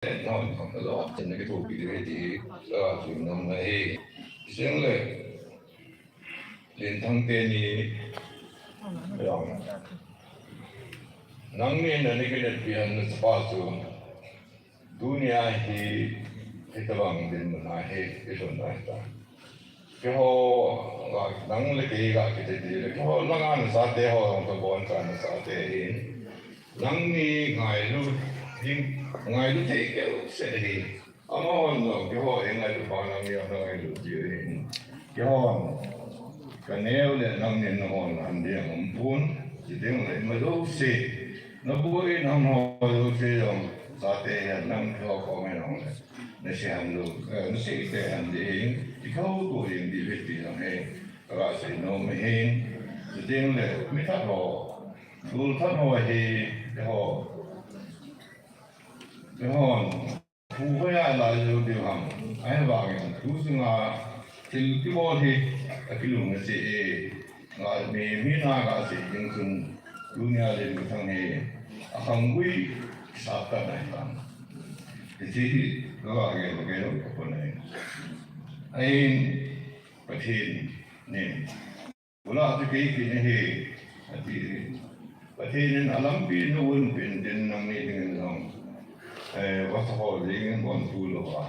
non lo c'è che tu vedi non è sempre l'intangeni nangni nani che pian spazio dunia hi itawang din na he ito na ita ke ho nang le ke ga ke de ke ho langan sa te ho to bon kan sa te in nangni ngai lu ding ngai lu te ke se hi ama no ke ho ngai lu ba nang yo ngai lu ji in ke ho ka neo le nangni no on an de ngom pun ji ding le ma lu se nó bôi nó ngồi thì rồi sao thế năm theo có mấy nó nó sẽ hành luôn nó sẽ cái hành gì thì không có gì đi biết gì là hay và sẽ nó mới hay thì tiếng là mấy thằng họ luôn thằng họ thì họ phụ huynh lại rồi điều hành ai bảo rằng cứ xem là thì cái bộ thì cái luồng nó sẽ là mình là sẽ những cái dunia le thang he hangui sa ta dai ta ji lo ga ge lo ko nei ai pathin ne bula tu ke ki ne he ati pathin alam pi no un pin din nang ni ding long wa sa ho ding bon tu lo wa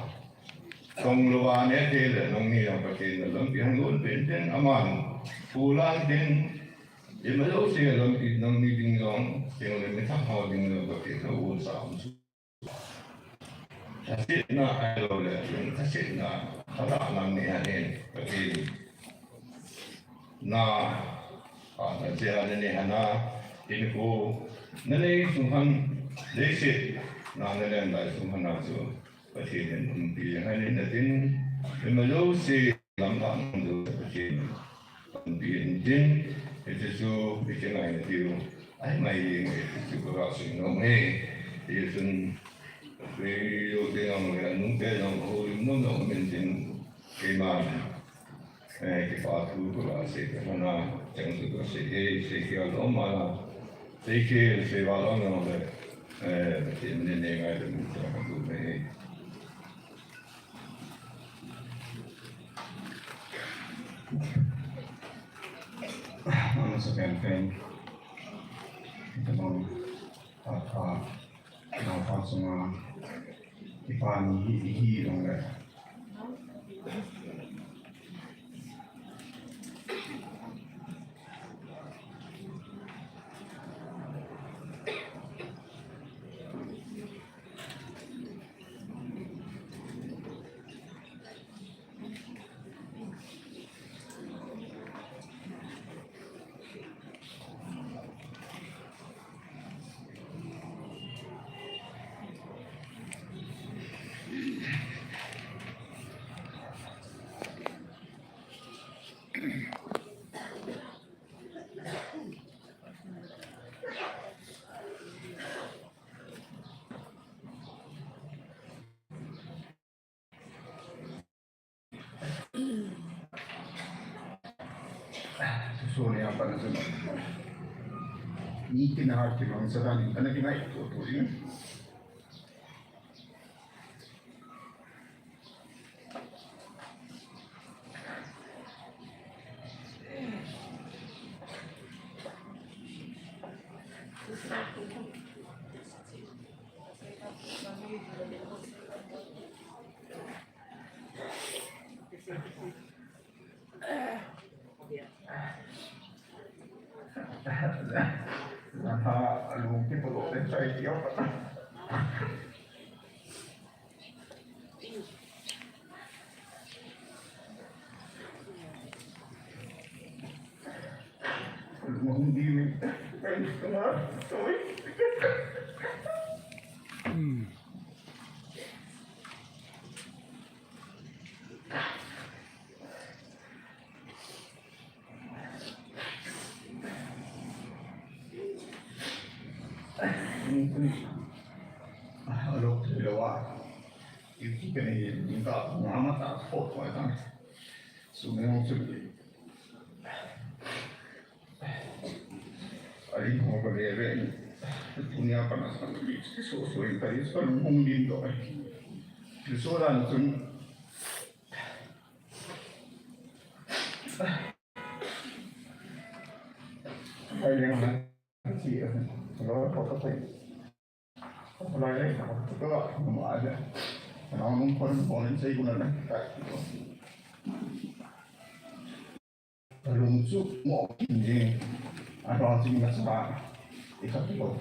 song lo wa ne te le nong ni ang pathin alam pi hang un pin din aman pulan din ये मतलब उसे अगर इतना मीटिंग लोग केवल में था हाउ दिन लोग के तो वो साम ऐसे ना आए लोग ले ऐसे ना हरा नाम नहीं है बल्कि ना आना चाहिए नहीं है ना इनको नले सुहान लेसे ना नले अंदर सुहान ना जो बल्कि उनकी है नहीं दिन ये मतलब उसे लंबा जो बल्कि उनकी दिन itu tu bikin lain itu, ai mai itu kalau sih nomai itu sun video dengan orang nunggu yang orang nunggu mungkin kiman kita tu kalau sih kerana jangan tu sih kalau mana sih kalau mana macam ni nengai tu macam tu ni. Ano sa campaign ito bang pinapasok sa mga ipanihihilang na susunin ang panasunod. Ikinahati lang sa daling kanaging ay tutuloy. Alungkin po din sa iyo. Hindi mo ito na. Sorry. Alok dalawa yung kani yung ka mama ta foto ata sumeong sugi ali ko ba bebe punya panas so yang tadi sekarang mungkin doa soalan tu ada yang nanti kalau apa apa lain ituก็adaเราคนใช้กุญแจลุงซุกหมอกจริงอะไรจริงนะสบายอีกครับที่บอก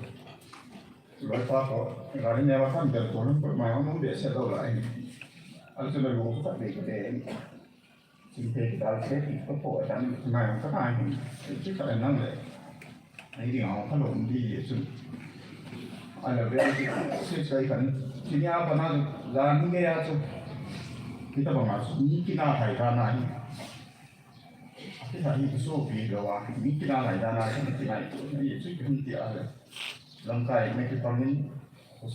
ร้อยฟ้าก็ร้านนี้ว่าท่านเดินตัวนั้นหมายว่าน้องเบียร์เสร็จแล้วไรอันจะเลยรู้ก็เด็กก็เด็กสิ่งที่เราเช็คก็ปวดดันนายก็ตายที่อะไรนั่นเลยไอ้เรื่องขนมที่สุดอันนั้นเรื่องใช้กันที่นี่อาปนาร้านนี้อาจุที่ต้องมาสุนีกินอาหารร้านไหนที่ทำให้สู้ปีเดียวว่ามีกินอาหารร้านไหนที่ไหนนี่ช่วยกันที่อะไรร่างกายไม่คิดตอนนี้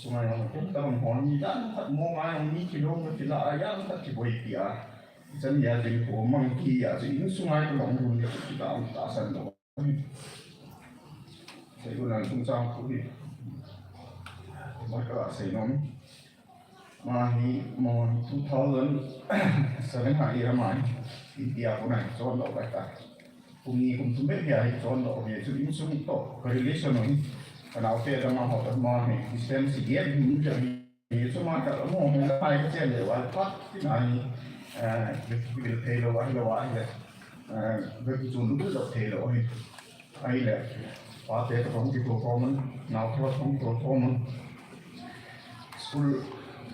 สมัยเราเป็นต้องหอนมีด้านทัดมองมามีกิโลมันกิโลอะไรทัดที่บ่อยปีอ่ะฉันอยากจะหัวมังคีอ่ะจะยิ่งสมัยก็ลองดูเนี่ยที่ตามตาสันโดใช้คนนั้นต้องจ้างคุยมันก็ใส่น้องมาที่มอ2000แสดงหาอีรมันอินเดียคนไหนจอนเราไปตาพรุ่งนี้ผมจะไม่อยากให้จอนเราเนี่ยจะยิ่งสุ่มโตก็เรื่องนั้นkarena oke ada mahal mahal nih sistem sekian jadi cuma kalau mau mengapai kecil lewat pat ini begitu telo ya begitu dulu lo telo ini lah pat itu orang di performance now terus orang performance school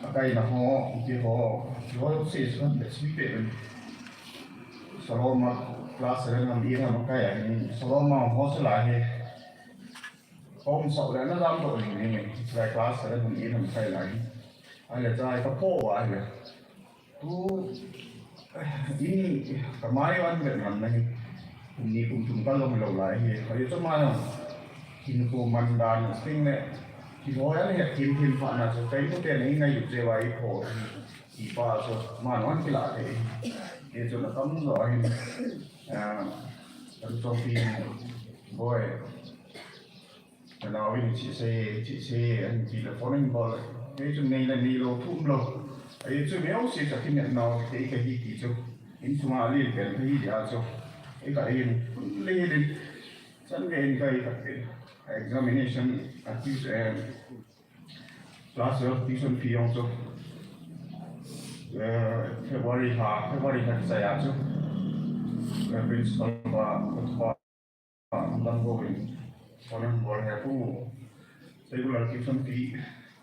akai nak ho di ho lo sih kan speed selama kelas dengan dia makanya ini selama hostelผมสอบแล้วน่ารักตัวนี้นี่รายคลาสแล้วตรงนี้ทำใครไหลอะไรใจก็โป้อะไรตู้ini kemarin kan dengan ini pun tunggal lo melo lah ini kalau itu mana kini komandan sing ne kini orang ni kini mana so tapi tu dia ni ngai jual ipo ipa so mana orang kila deh itu nak kamu lo ini untuk boyเราวิธีเช่อันที่เราพอนั่งบอลไอ้จุดนี้เราทุ่มเราไอ้จุดนี้เอาเสียจากที่เนี่ยเราไอ้แค่ที่จุดอินสมาลีเป็นที่เดียวจุดไอ้ก็เองเรียนฉันเรียนก็ไอ้ก็เป็น examination อาทิตย์class of tuition fee องจุดFebruary ที่ใส่จุดprincipal ว่าต้องโกงorang boleh aku saya bulan tuition fee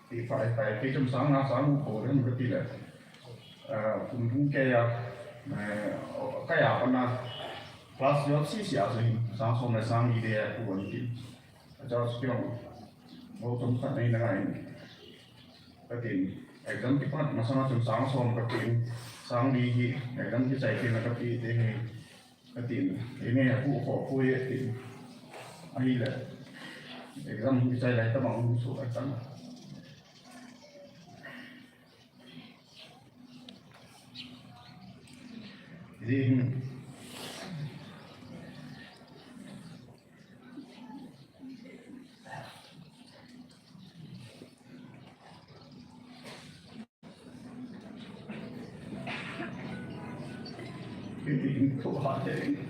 di file kita sangat orang betul untuk kayak pernah kelas yang sih sih langsung sang ide aku nanti jauh sekian mau tempat ini dengan betul exam kita macam sang betul sang di exam kita cek nak betul ini aku kau ya ahli lah exam bisa lah kita bangun musuh exam jadi ini tu hal ini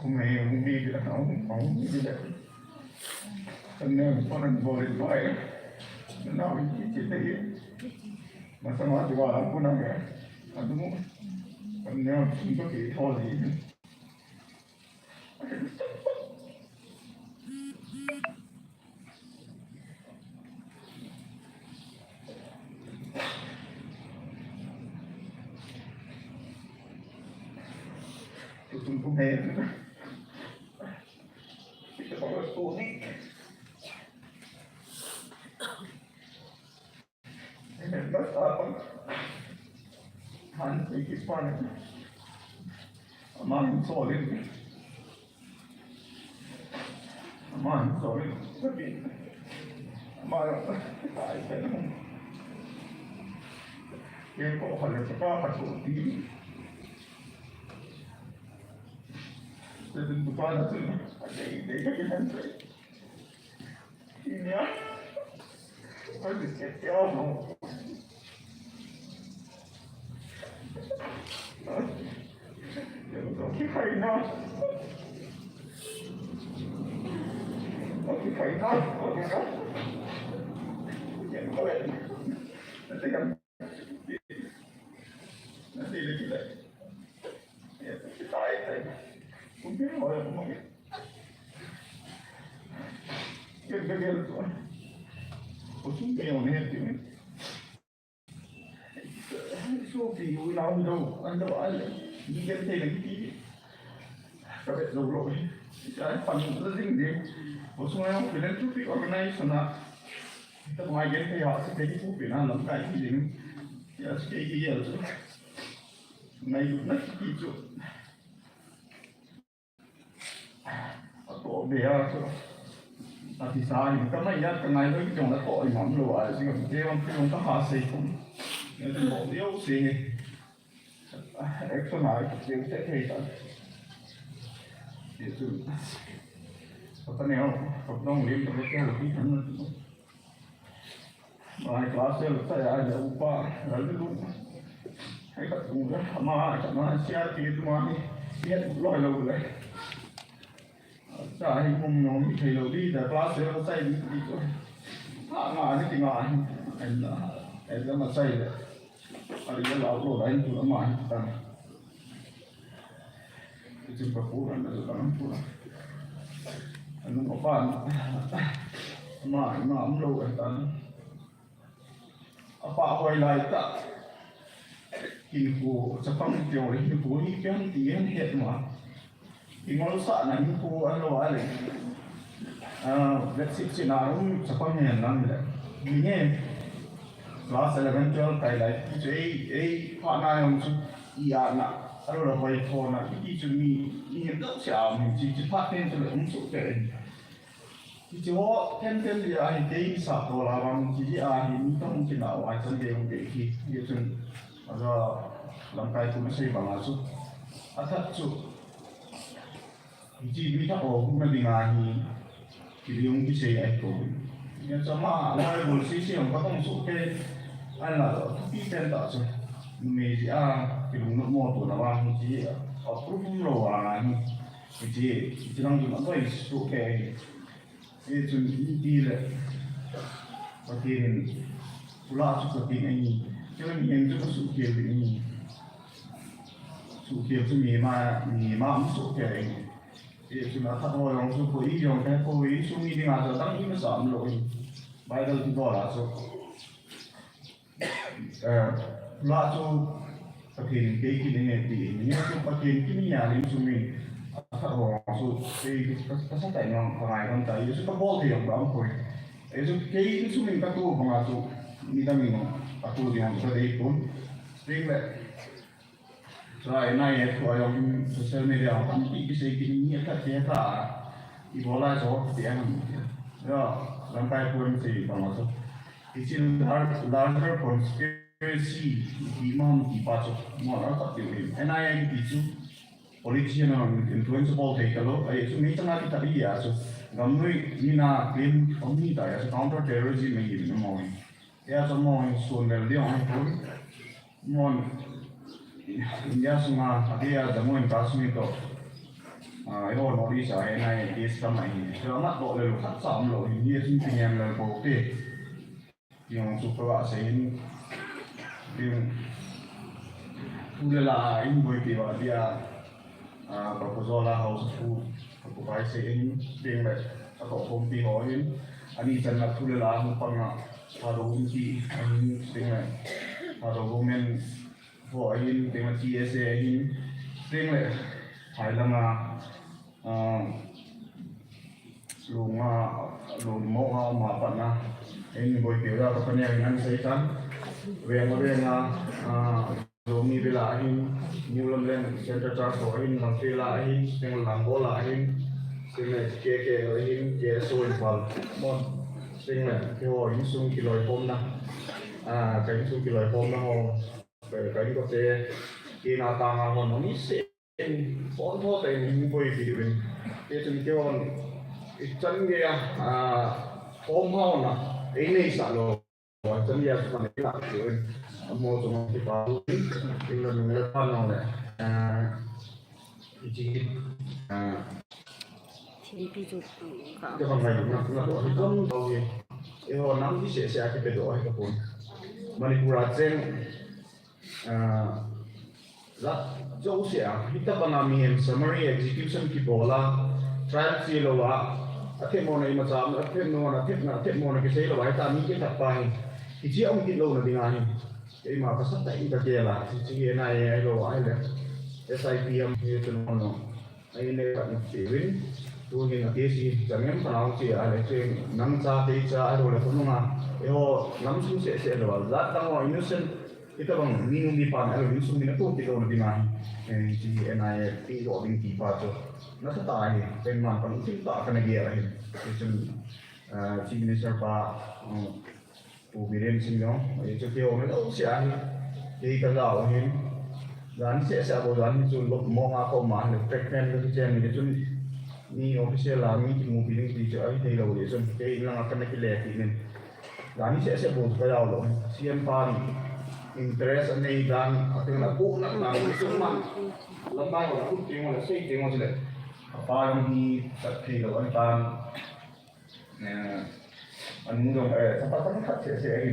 Kung hindi kita hindi kita kanya parang boring ba namin kita masama diwa ko na ano mo kanya hindi kita holi tutungkong ngayon kita pag-ulit hắn thấy cái quan này mà hắn sổ lên mà hắn sổ lên rất bị mà tại cái có phải là có phải sổ tí đừng có là sự để cái hắn thấy thì nhớ phải được cái kéo không cái phải nó cái phải nó cái nó vậy nó sẽ gần nó đi lên cái này cái tay này cũng biết hỏi không biết cái rồi có xuống nghèo này thì số thì vui nào đâu anh đâu anh đi cái này là cái gì các bạn đâu rồi cái phần nó dính gì một số em phải lên chút cái organize là tất ngoài cái thì họ sẽ thấy cái phút Việt Nam lắm cái gì đấy cái gì ở chỗ này lúc nãy cái chỗ ở tổ bể thì sao thì cái này nhất cái này với cái chỗ nó tội mắm rồi chứ còn cái ông có hạ sĩ cũng nên bộ yếu gì extra này cũng sẽ thấy cả itu apa nih kalau dong lihat mereka lebih mulai kelasnya saya ada upah lalu hay ketemu sama siapa itu mah lihat lôi lâu rồi saya ngomong thì lâu đi tại kelasnya saya đi rồi ngài cái anh là mà saya ada yang lalu lain tu lama kita itu berkurang dalam kurang anh có bạn mà ông lâu rồi apa quay lại ta hình phố sẽ không kiểu đấy hình phố đi cái tiền hiện mà thì ngôi xã này hình phố anh lâu ấy let's say nào sẽ không hiện lắm đấy vì nghe class 11 12 cái lại cái khoa này ông chú ý nè rồi là quay thôn là cái chú mi hiện rất chào mình chỉ phát hiện cho ông số cái thì chỗ thêm thì cái sạp đồ là bằng chỉ thì không chỉ nào ai chân đều để khi như chân rồi làm cái cũng sẽ bằng số thật số chỉ vì thằng ông nó bị ngài thì ông cái gì ấy cũng nhưng mà lại một số ông có thông số cái anh là cái tên đó chứ mình chỉ cái đúng nó mua đồ là bằng chỉ approve rồi chỉ đang dùng cái số cái itu dia bagian pula seperti ini jangan yang itu sukir ini sukir itu memang sukir ini itu nak tahu orang suku ini orang kan kau ini sunyi di mana datang ini sama loh ini baik kalau tidak lah so pula tu bagian kayak ini itu bagian ini ya ini sunyi orang su cái tại nó ngoài con thấy su các bố thì ông bảo thôi ấy su cái su mình các tu không là su đi ta mình các tu thì ông sẽ đi cuốn riêng vậy rồi này thôi ông social media ông cái gì cái gì các cái ta thì bỏ lại số thì anh rồi làm cái cuốn thì bằng là số thì trên larger conspiracy kiman kipacho mà nó tập điều gì anh ai thì chú politician influenceable take a look so me tanga kita dia so gamui nina claim omni ta so counter terrorism me ni mo ya so mo so nel dia on pun mon india sunga adia jamu in kashmir to ai ho no ri sa ai nai case kam ai so ma bo le lu khat sam lo ni sin tin yang le bo te yung super wa sein yung ulala in boy ti wa dia proposal là hậu sự của bài sẽ tiền này các công ty họ in anh đi chân là thu lệ là một phần là đầu công ty anh tiền này đầu công nhân họ in tiền là TSA in tiền này phải là luồng mẫu mà phần là anh buổi chiều ra các nhà anh xây sẵn về mà về là rồi mi villa hin New London Center Trafo hin Montreal hin Singapore hin Singapore ke hin ke so in Pal mon Singapore ke ho in sung kiloi pom na cái sung kiloi pom na ho cái có thể khi nào ta ho nó ní sẽ bốn thô tại mình vui vì mình cái chúng kêu chân kia ôm ho na ấy này sợ rồi chân kia còn để lại rồi mua trong cái bao cái lần này phân nào này chỉ cái phần này nó đổi giống đâu vậy cái họ nắm cái sẽ cái bề đổi cái phần Manipura trên rất dấu sẽ kita panami summary execution ki bola trial si lowa athe mo nei macam athe mo na ke sei lowa ta mi ke tapai ki ji ông ki lo na dinga ni cái mà có sắp tay ta kia là chỉ này ai lo ai là SIPM như thế nó ai này bạn chỉ win tôi nghĩ là cái gì chẳng những nào chỉ ai là trên năm cha thì cha ai rồi là không mà họ năm xuống sẽ là rất đang ngồi innocent kita bang minum di pan ai minum di itu kita udah di mana chỉ này thì gọi đến kỳ phạt cho nó sẽ tài bên mà còn chính tả cái này kia là cái chỉ nên sao pa Ubiden sing no, itu kyo na daw siya ni kalaw hin. Dan siya bo dan chun lok mo nga ko man pregnant ko siya ni chun ni official la mi ki mo biling ti ai thei lo ye chun ke lang akan na kile ti nen. Dan siya bo kalaw lo. Siyan pa ni interest ani dan ating na ku na na chun man. Lambai ko ku ti mo na sei ti mo sila. Pa ni sa thei lo an tan anh dùng sản phẩm khác sẽ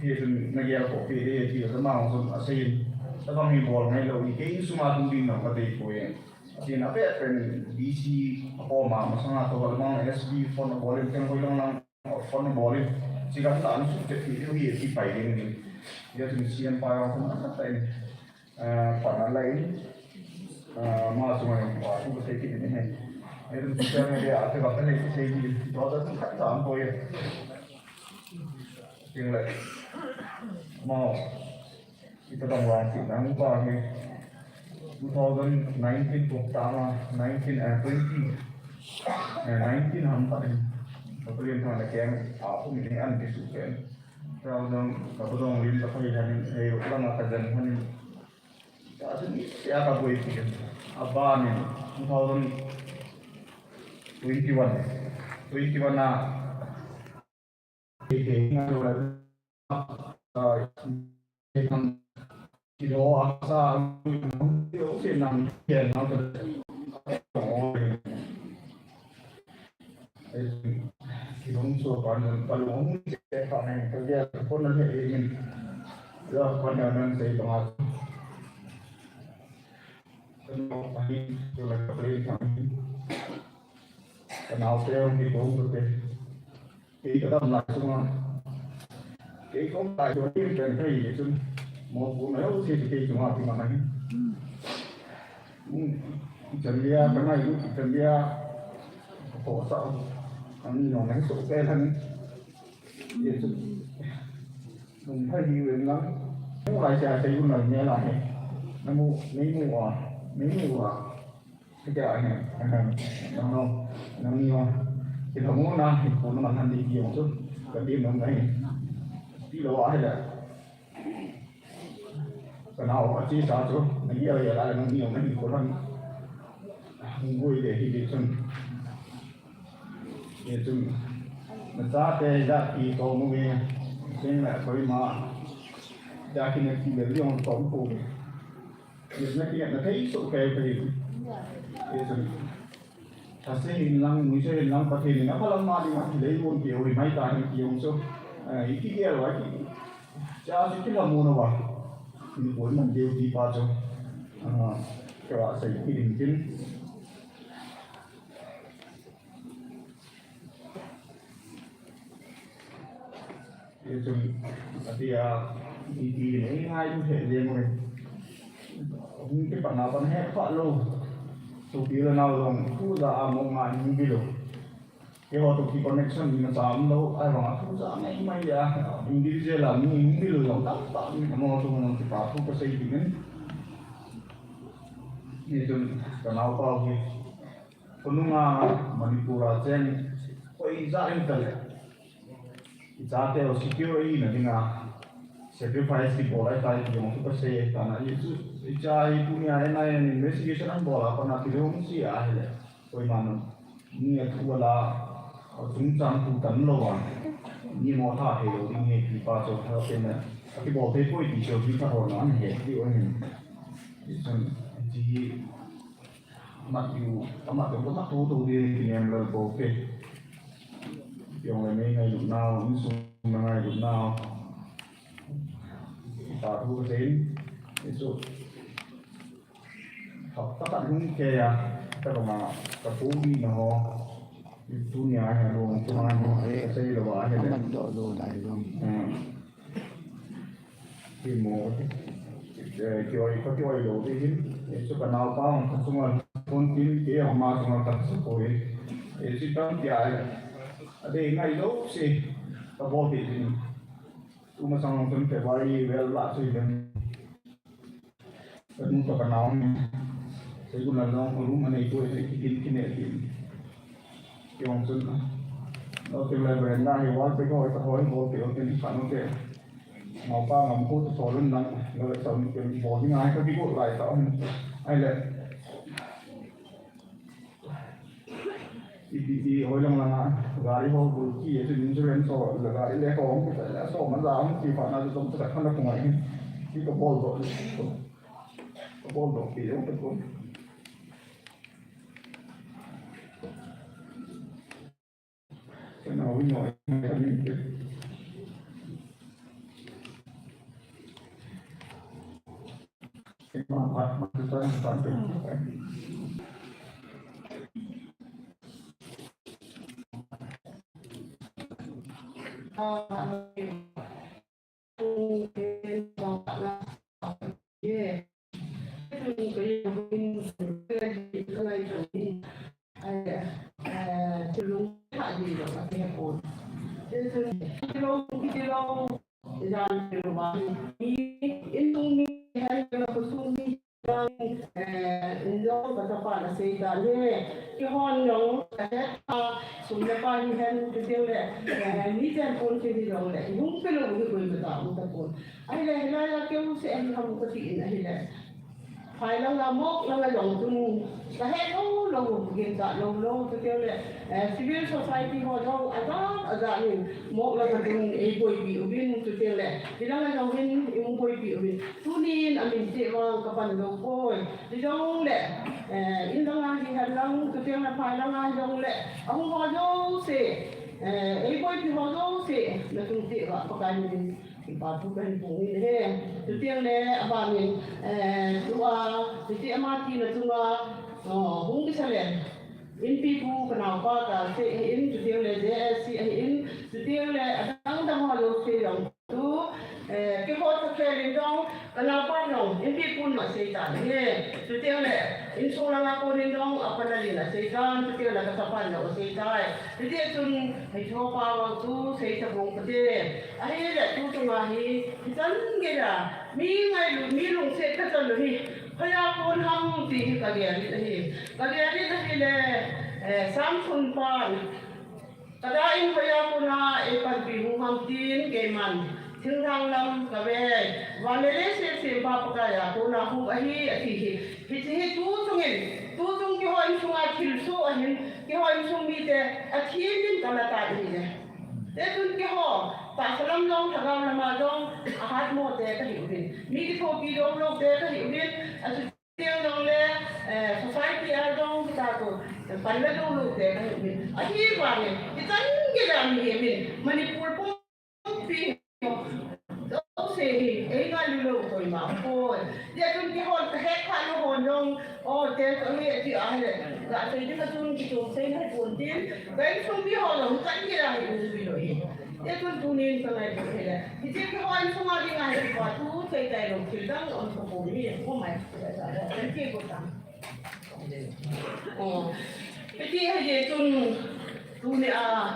thì người dân của cái thì nó mang dùng xây nó không hình bò ngay lâu cái số mà thông tin nó có thể của thì nó biết cái DC họ mà sang là tôi mang SB phone nó bỏ lên trên cái lăng phone nó bỏ lên chỉ cần là nó sẽ thì nó hiện thì phải đến giờ thì xem file không nó tại khoản lấy mà chúng mình bỏ chúng tôi thấy cái này thì chúng ta này thì gặp cái này thì đó là khách sạn thôi nhưng lại mau kita tanggung kita nampak ni 2019 pertama 19 hampa ni kemudian thằng kia aku ini an disukai kalau dong lim tak payah ni orang akan jadi ni tak sini siapa boleh fikir apa ni 2021 na thì rồi thì đó sao nó sẽ nằm tiền nó thì không số còn không sẽ còn này cái gì con nó sẽ mình rồi con nào nó sẽ bằng nó phải rồi là cái thằng cái nào theo thì cũng được cái tâm lại xong cái không tại chỗ cái chuyện cái gì chứ một vụ nếu thì cái chúng họ thì mà này chuẩn bị cái này cũng chuẩn bị khổ sợ anh nhỏ đánh sổ xe thân để chứ mình thấy nhiều người lắm nếu lại xe thì cũng là nghe lại nó mua mấy mua cái chợ này đúng không nó nhiều thì không muốn nào thì cũng nó bằng hành đi nhiều chút cái điểm nó này đi đâu hay là cái nào họ chỉ sao chứ mình giờ lại nó nhiều mấy người con vui để đi chung mình ra cái ra thì có một cái xem lại coi mà ra khi này thì để dùng tổng phụ thì nó kia nó thấy số kèo thì 사실 인랑 무슨 인랑 파티는 아빠랑 말이만 레이몬 기호이 많이 다니는 기용서 이기게 와기 자 시키라 모노와 이 원만 되우디 빠져 그 와서 이기린 좀 어디야 이기 này hai cũng thể liền rồi không cái bạn nào còn hết phạt luôn tụi kia là nào rồi thu ra mong ngại những cái đồ cái họ tụi kia connection thì nó giảm đâu ai bảo thu ra này may ra individual là những cái đồ lòng đắt đắt nhưng mà tụi nó thì bảo thu cái xây thì nên ni jun kanau pa hi kununga manipura chen koi za in tale za te o security na dinga sacrifice ki bola tai yung tu pase kana itu ijai punya na investigation an bola pa na tilong si a hele koi man ni wala chúng trang tu tấn lâu à ni mo tha he lo ding he ki pa cho tha pen na ki bo te koi ti cho ki tha ro na he ki o ni isan ji mat yu amat to mat tu tu di ki em lo bo ke yong le me ngai lu nao ni sung na ngai lu nao ta tu ke sen eso học các bạn cũng kể các bạn các phú đi mà họ dunia hay luôn cuma saya lupa aja Amat dulu dah itu. Timo kioi lo di itu kan apa semua kontin dia sama semua tak sepoi itu kan dia ada ngai lo sih tak boleh ini cuma sama pun Februari well lah sih dan itu kan naon Seigunlal rumah itu kini yung sun nó tìm lại về na hiểu quan phải gọi ta hỏi bộ tiểu tiền phản nó kể màu pa ngầm hút số luôn nặng nó lại sống tiền bộ như ai có đi bộ lại tạo ai lại đi hỏi lòng là gái họ bùi kia thì những chuyện số là gái lẽ có không phải là số mà giảm thì phản là giống tất cả các loại khi có bol rồi thì không được nào với mọi cái mặt chúng ta toàn được cái hòn giống cái xuống là bao nhiêu hen cái tiêu lệ ní chân côn trên đi rồi lệ đúng cái lồng cái người mà tạo một tập côn ai là kêu sẽ em không có chuyện này lệ phải là mốc là giống chung cái hết lâu lâu hiện tại lâu cái tiêu lệ civil society họ đâu ở dạng này mốc là cái ấy bồi biểu bên cái tiêu lệ thì đó là giống bên ông bồi biểu bên tu nín anh mình sẽ vào các bạn đâu coi thì giống lệ in đó là gì hành lang cái tiêu là phải là giống lệ ông họ đâu sẽ ấy bồi thì họ đâu sẽ là chúng sẽ vào các bạn bà tu bên vùng này thế, từ tiếng này bà mình từ tiếng mà thì là chunga hung cái salen, in pipu cái nào qua cả sẽ in từ tiếng này dễ sẽ in từ tiếng này đang đang hoa lục sẽ giống tu cái hoa cái lên trong cái nào qua giống in pipu mà sẽ trả thế, từ tiếng này in số là cô lên trong apa nali là sẽ trả, từ tiếng là cái sapa là sẽ trả, từ tiếng chun hay cho pa vào tu sẽ trả bông cái thế, ai là tu chunga hi chân cái là mi ngày mi lùng sẽ cái chân rồi kaya kon ham ti ka dia ni le samsun pan kada in kaya ko na e pan pi hu ham tin kiman thing rang lam ka ve vanele se ba pa ka ya ko na hu a hi tu chung ki hoi chung a thil su a hin ki hoi chung mi te a thil din ka la ta ni le te tun ki ho ta salam long thagam lama dong a hat mo te ka hi bin mi ki tho pi dong lo te ka hi bin a tiêu dong le society a dong ta ko pan la dong lo te ka hi bin a hi ba ni ki tan ki da mi hi bin manipur po pi đâu sẽ ấy ngay lưu rồi mà thôi giờ chúng cái hồn hết khăn nó hồn không thế có nghĩa chị ai này dạ thì chúng ta chúng xây hết buồn tiếng đấy không biết họ là không cắn cái nào thì bị lỗi giờ chúng nên cái này cũng thế thì cái hồn không ai đi ngay thì quả tú xây tay rồi thì đang ở trong phố đi không mày cái kia của ta cái kia hay chúng này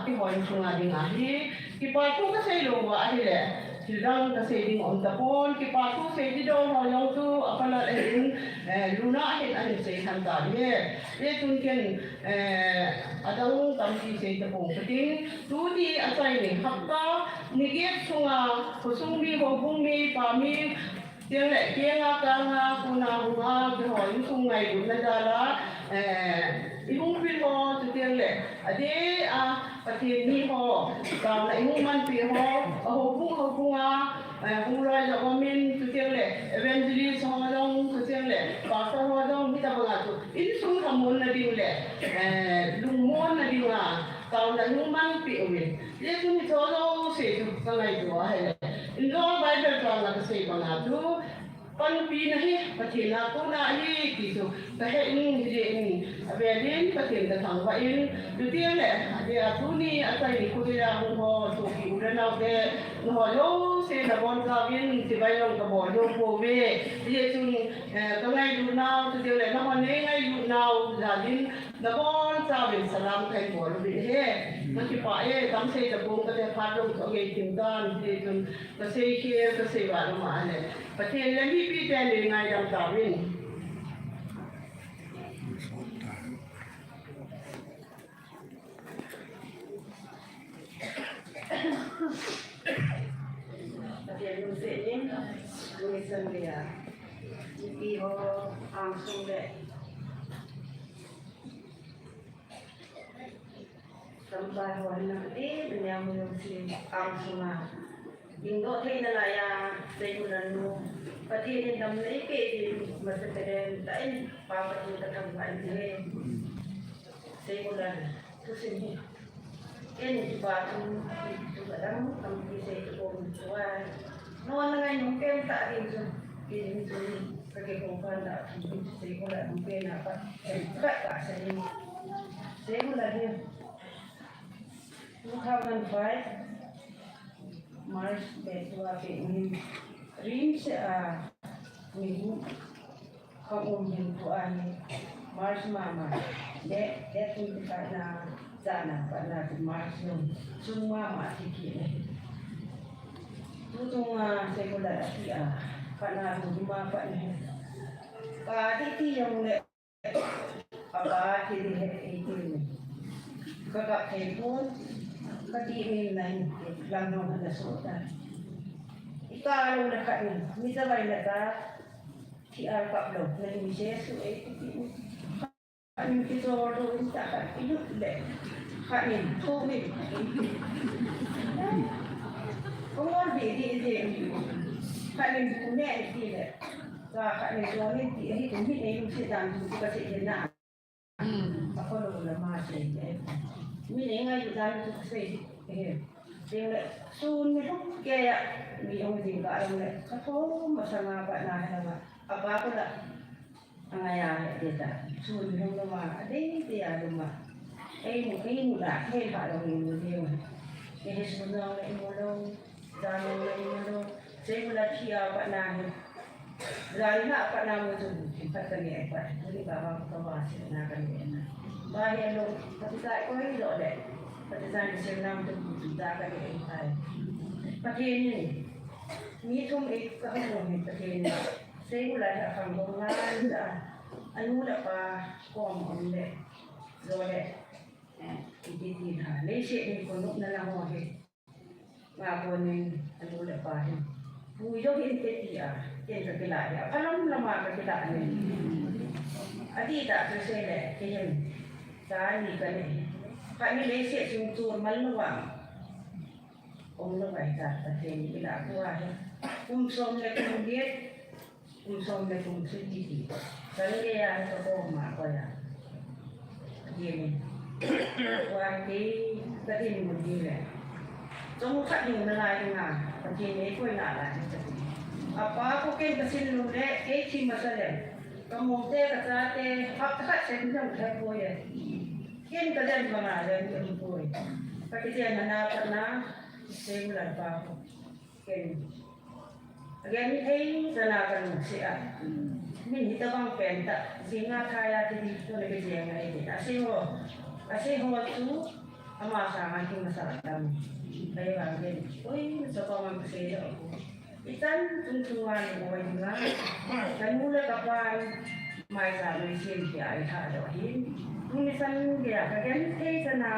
cái hồn không ai đi ngay cái quả tú cái xây rồi vậy đấy Sidang kasi ding on tapon, kipatu say di daw hayang tu apala in luna hin an se han ta le tun ken adang tam ti se ta pong patin tu di atai ni hakka ni ge chunga khosung mi ho bung mi pa mi tiếng lệ kia nga ca nga ku na hu nga cái hỏi những khung ngày của người ta là đi hung phi ho từ tiếng lệ ade phát hiện ni ho còn lại hung man phi ho ho bung hung loài là con min từ tiếng lệ eventually ho dong từ tiếng lệ và sau ho dong kita bangatu in sung kamun na din lệ lungmon na din nga còn lại hung man phi uwi le tu ni cho lo se tu ka ngai tu ha le in lo Bible trang là cái gì mà nào chú con pi này phát triển là cô na đi thì chú cái hệ in thì in về đến phát triển cái thằng vậy đầu tiên là thì chú ni ở đây cô đi ra họ chú kỳ u nào để họ lô xe là bọn giáo viên thì bây giờ các bọn lô vô về thì chú cái ngày du nào thì là nó còn ngày du nào là đến là bọn giáo viên salam cái bọn nó bị hết nó chỉ phải tắm xe tập bông cái phát động cái kinh doanh thì chú cái xe kia cái xe vào mà này phát triển là mi pi tên để ngày làm giáo viên Jadi musik ni, tulisan dia. Jadi langsung deh. Sampai warna ni, dia musik langsung lah. Hingga hari ni lah ya, Seigunlal nu. Pati ni dalam ni ke di masa terden, tak ini apa tu tak buat ni. Seigunlal tu sini. Ini juga tu kadang kami bisa ikut jual. Non dengan mungkin tak ada ini pergi kumpulan tak Seigunlal mungkin apa tak sini. Seigunlal ni 2005 March betua ini rim se minggu kemudian tuan March mama dek tu kita na sana pada March semua mati kini tu semua Seigunlal dia pada rumah pada yang mulai apa jadi itu kakak telepon kadi lain langgang ada soda ika lo dekat ni misa baik dekat tiar kap lo lagi bisa su itu kan kita orang minta kan hidup deh kan ni covid orang dia kan ni punya ni deh kan ni suami dia itu ni sedang juga sedang apa lo lama saja mình ngay từ ra từ xây thì lại sun mới lúc kia vì ông gì cả ông lại các phố mà sang bạn nào hay là apa pun lah angaya dia tak sun không đâu mà đấy thì đâu mà cái muda cái bạn đâu mình nhiều cái sun đâu lại mua đâu ra đâu lại mua đâu Seigunlal chia bạn nào ra đi hạ bạn nào mua dùng thì phải cần nhẹ vậy thì bà bà sẽ là cần nhẹ này bahaya lo tapi tak kau ini dok dek pada zaman senam tu kita kan ini pakai ni cuma kau ni pakai ni Seigunlal akan bangun anu dapat kom on dek dok dek ini tidak lesik ni konuk nalang wahid ngapun ni anu dapat Pujo ini dia yang terkelak dia kalau lama terkelak ni adi tak selesai dek kayaknya Tadi kami lesik suntur maluang, orang baik tak terjadi tidak kuat. Som kemudian sedikit. Kalau dia yang terkoma kaya, begini. Wanti tadi mungkin. Semua kat ni melai tengah, begini kau nak lah. Apa aku kan kesin lulek, keci masalah. Kamu kata hak saya tidak boleh ya. Kian kalian mana ada yang boleh. Pakai dia mana pernah Seigunlal apa. Kian. Agen ini sana kan siap. Ini kita bang pentak singa kaya jadi tu lebih jangan ini. Asyik tu ama sangat tinggi masalah kami. Bayi bang jadi, oi sekolah orang kesini aku. Itan tuntungan mo nga, kanula kapan may sabi siya ay hadahin. Minsan dia kagan sa na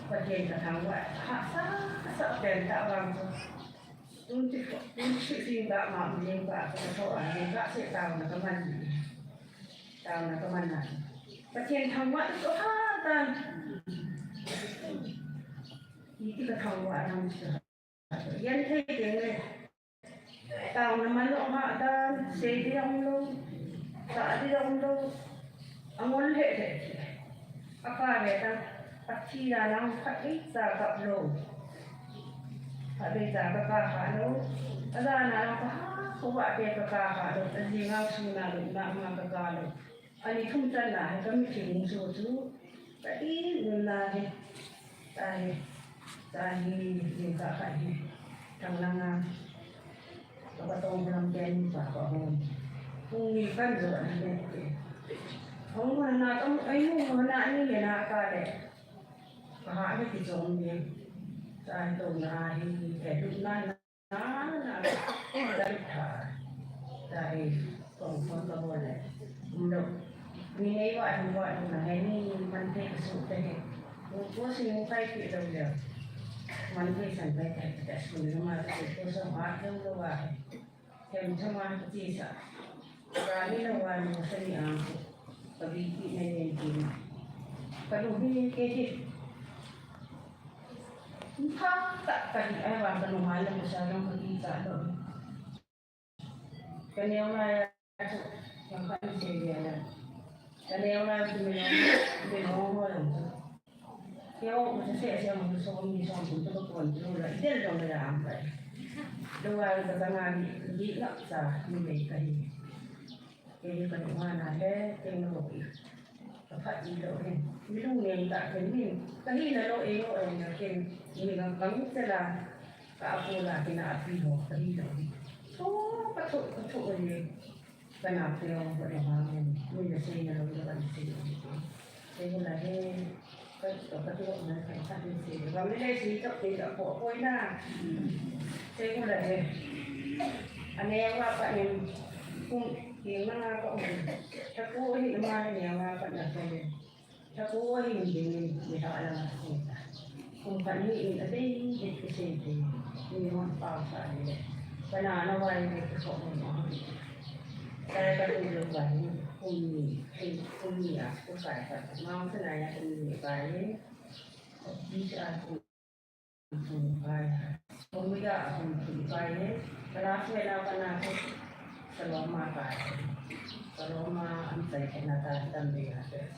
pagkain katangwa sa benta wang sing ba mamling ba so ay ba si tao na kaman na pagkain tangwa so tan hindi ka tangwa nang siya yan thay din tao naman lo ma dan say di ang lo sa di ang lo ang wala apa beta pachira lang sa kaplo sa kakakalo ada na lang kuha beta kakalo hindi nga sunalo na mga kakalo ani kumta na kami sinususo pati nulahi tahi yung kakahi lang kapatong ng ken pa ko kung ikan do ang mana ay mo mana ni na ka de ha ni ti jong ni sa to na hi ke du na na dai tha dai tong kon ka bo le no ni ai wa na ni man te su te ko si mo kai ki do le man te san bai ta su ni ma te ko sa ma do lo wa kem chama ti sa ra ni lo wa mo sa ni ang pagiging na yung kaluhin yung kedi. Tak kali ayam kanuhalan masyadong magkita doon. Kanyang na yung kanisya kanyang na binuho lang. Kaya ako masasaya siya gusto kong isang punto ko kontrol. Hindi lang na naampay. Luwag ka nga hindi lang sa nilay kayo. Kaya kanuha na tingnan mo kapag ilohin. Minungin ka kanin. Kahina lo iyo ay nakin. Hinigang kami sila kaapula kinaapi mo kahina. So pato ulit. Kanapi yung hangin. Muna siya na lang naman sila. Kaya wala kapatuwa na kayo sa akin sila. Kami na isitok nila po. Ako'y na. Kaya wala ano yung mapa yung yung mga kaunod, takuhin naman niya mga panasay. Takuhin din niya alam kita. Kung paniin, aday, kasi yung mga pausa nila. Pananaway nito sa mga. Kaya katulog ba yun? Kumiyak ko kaya. Mga sanaya kumiyak di siya kaya. Kumiyak akong kaya. Kaya wala pa na ako. Kalau makan, kalau antay ka natatambi natin.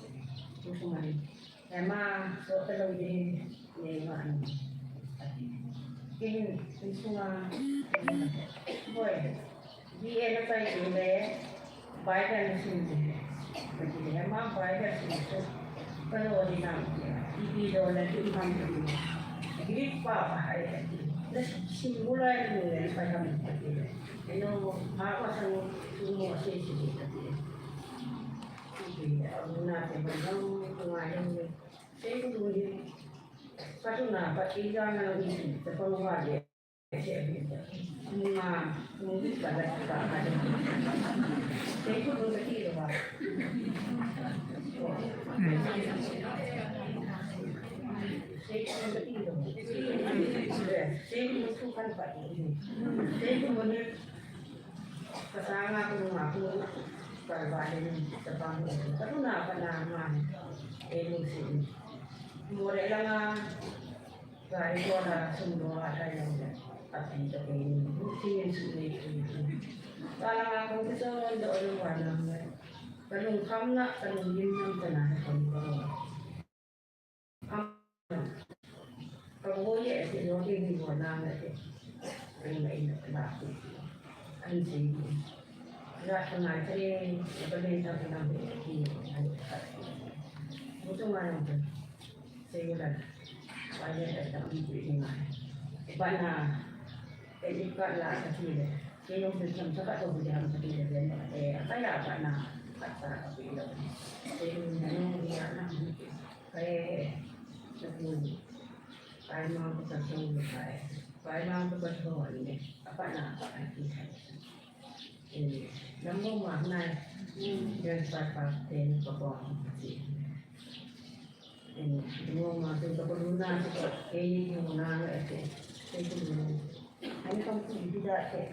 Gusto man. Emang so kalau di ano. Kini gusto nga. Boy, di ano tayo ile, bayad na sindi. Kasi emang bayad sindi. Pero di na. Ibido na di kami. Grid pa ay. Simula ni pa kami. Ano, ako sa sumo kasi dito. Sige, ako natin ba nang tumayan niyo. Sige, tuloy. Kaso na, pati na lang ito sa pangwali. Sige, mga balat ka ka. Sige, tuloy na tiro ba? Sige, tuloy na tiro. Sige, masukan pa. Sige, tuloy kasama ko mga ako pagbabalin sa Panginoon. Pero napanaman, elusin. Mura lang gaya ko na sundo ata yung at dito kayo. Sinin-sulit ko. Parang akong gusto doon yung walang kalungkam na kalungin ng tanahan ko. Pag-uwi, sinutin mo na natin. Ay mainat na ako. Ang sige. Lahat ng mga rin, nabalita ko ng buto nga naman. Sige lang. Kaya tayo ang ibigin nga. Iba na, hindi ka lang sa sila. Kaya yung bisam sa katubulihan sa sila din. Kaya pa na sa kapilaw. Kaya yung nangyayari na. Kaya, nagmuli. Kaya mga kasasong kaya. vài năm tôi bắt đầu này apa nak apa thì thầy nắm mông mà này nhân phải tên có còn gì mông mà tôi có luôn na tôi có cái mông na lại cái cũng anh không chỉ đi ra cái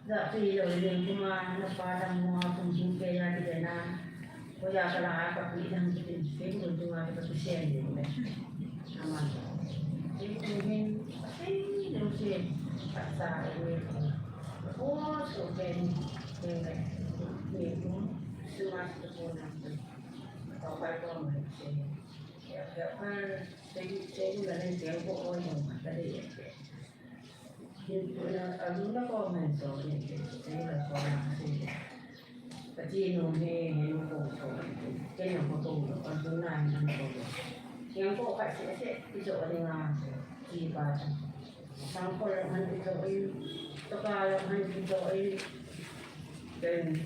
dạ thì rồi liền cũng mà nó pa đam mua cũng chung cái ra đi na bây giờ cái là các vị đang cái người chung mà cái xe gì đấy aman jadi mungkin sih pasar ini oh sudah ini semua sekolah atau apa macam ya kan saya juga nanti yang kok orang tadi jadi alumni kok mentor ini saya lah sekolah sih kecil nih yang kok cái yang kok tuh alumni yang kok kasih itu orang iba sang kolang itu tokalang itu dan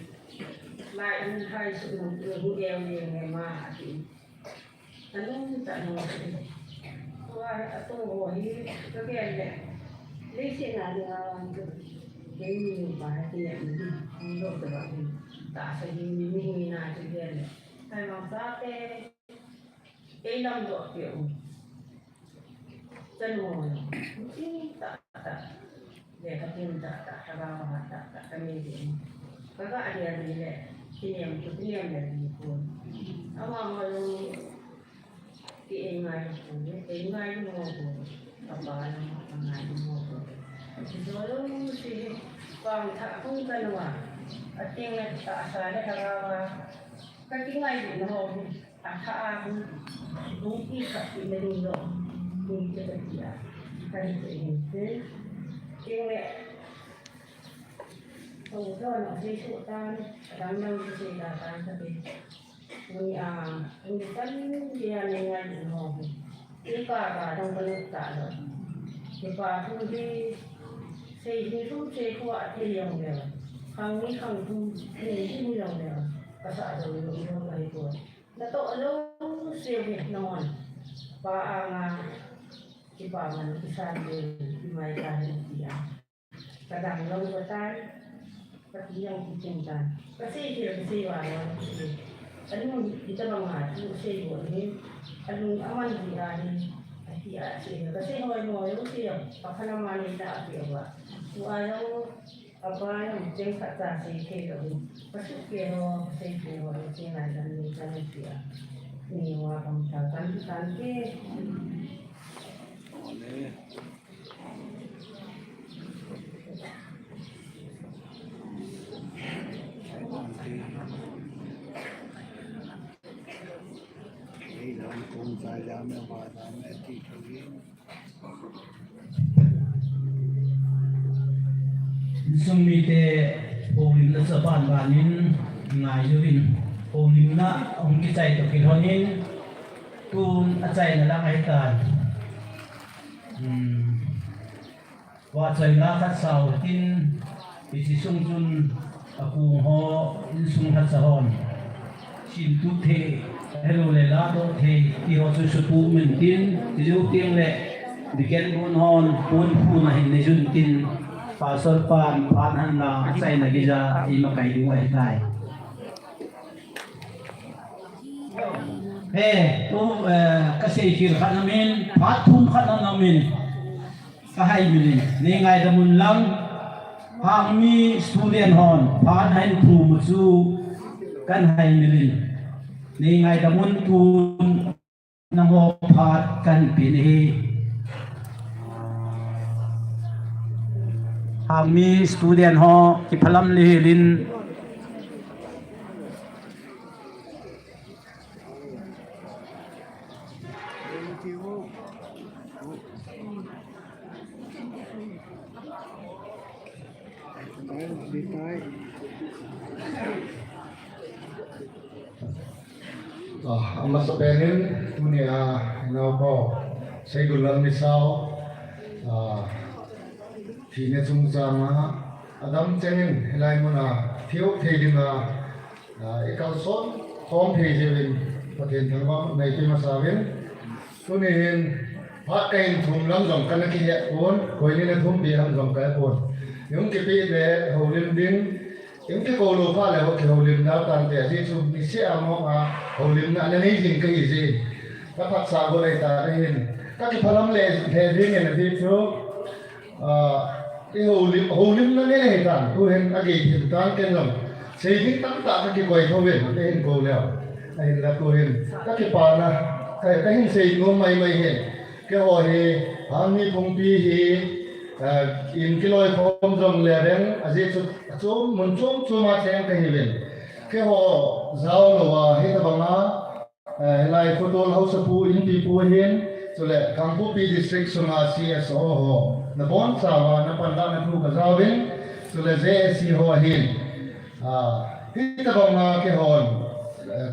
lain hai semua budaya yang mati anu tak mau wah atau ini kegiatan deh lisi nadi orang itu ini bahaya ini untuk terbaik tak sehingga ini nanti dia hai maksudnya cái năm độ kiểu chân ngồi tạ để các em tạ vào và tạ cái gì các bạn thì là kỷ niệm của kỷ niệm là gì cuốn nó mà kỷ ngày cái ngày mùa của tập bài là ngày mùa của thì rồi thì còn thả không cần mà ở trên là tạ sai để vào cái ngày gì nó thả đúng khi gặp thì mình rồi mình chưa được gì hay thì thế nhưng mẹ không cho nó đi sụt tan đang nâng cái gì là tan cho mình mình vẫn đi ăn ngày được không đi cả trong cái cả rồi thì cả không đi xây thì không xây qua thì lòng đều không đi không thì không lòng đều cả sợ rồi không phải của nó tội lâu siêu việt non và cái bảo mình cái sàn đường cái máy cài gì à cả đằng lâu và tay các cái yang kucing kan kasi thì vào anh muốn đi cho bằng hải thì xây của ini anh aman gì à thì à xây kasi ngồi lúc xây và khả năng mà đi đã kiểu vậy ngoài đâu apa yang jeng kata xây cái đó masuk ke ho xây cái ho xây này là mình cho nên kia nhiều hoa cầm thảo tán cái sumi te olim na sa banin ngai yuin olim na ong ki chai to ki honin tun a chai na la ai tan wa chai na khat sau tin ti si sung chun a ku ho in sung hat sa hon sin tu the hello le la do the ti ho su su pu min tin ti ju tieng le diken bun hon pun pu na hin ne jun tin pasal pan han na sai na giza i makai du ai tai tu ka sei kir khanamin pathun khanamin ka hai milin ni ngai da mun lang hang mi student hon phan hain thu mu chu kan hai milin ni ngai da mun tun nang ho phat kan pi ni hang mi student ho ki phalam li lin Mas penin dunia nopo Seigunlal Misao thì nên chung rằng Adam chengin helai mona thiếu thì đi mà ekal son kom thì je bin paten thangwa nei ke masawin tunin phát cái thùng lắm dòng cái kia cuốn coi như là thùng bia làm dòng cái cuốn những cái bia về hồ lim đinh những cái cô lô pha là hồ lim đào tàn để gì chụp đi xe mà hồ lim là nên hình cái gì các phát sáng của đây ta đây hình các cái phalam lệ thế riêng này là gì chứ cái hồ lim nó nên hình tàn tu hình cái gì thì tàn cái dòng xây dựng tất cả các cái quầy thô viện cái hình cô lèo hình là tu hình các cái bàn là cái hình xây ngô mày hình cái hồi hàng mi phong pi in cái lối phong rong lẻ đen aje chỗ muốn chỗ mà xem cái hình cái họ giao lộ hết là bằng lại photo house pu in pi pu hiền rồi lại Kampu pi district sunga CSO ho na bon sawa na panda na thu ka giao bên rồi lại JSC ho hiền hết là bằng cái hòn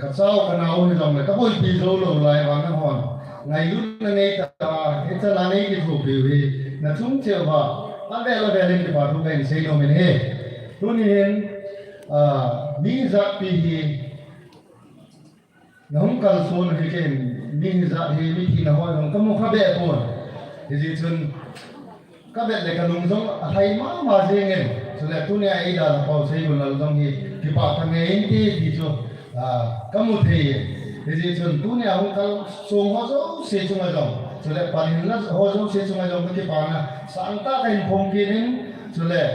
cái sao cái nào thì dòng này các bôi pi dâu lộ lại bằng cái hòn ngày lúc này ta hết là này cái thuộc biểu thì là chúng chiều vào anh đây là về đến cái bảo thuộc cái xây dựng mình hết tôi nhìn đi ra thì nó không cần số này cái đi ra thì đi thì nó hỏi không có một khác biệt thôi thì gì chứ các bạn này cần dùng hay mà gì nghe cho nên tôi này đã bảo xây dựng là dùng thì bảo thằng này thì cho các một thì gì chứ tôi này không có số hóa số xây dựng là dùng cho nên bản hình là hóa số xây dựng là dùng cái bản là sáng tác thành phong kiến cho nên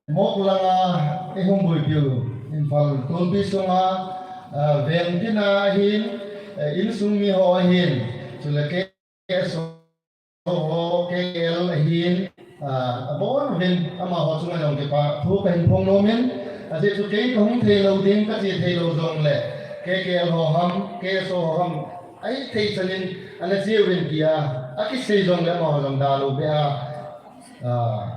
một là cái hôm buổi chiều in phần tôn bi sung ven cái na hin in sung mi ho hin cho nên cái số cái l hin bốn ven ama ho sung là dùng cái bản thu cái phong nô men thì chú cái không thể lâu đến các gì thể lâu dùng lệ cái ho ham cái số ho ham ấy thì cho nên anh là siêu bên kia cái xây dùng lệ mà ho dùng đào bây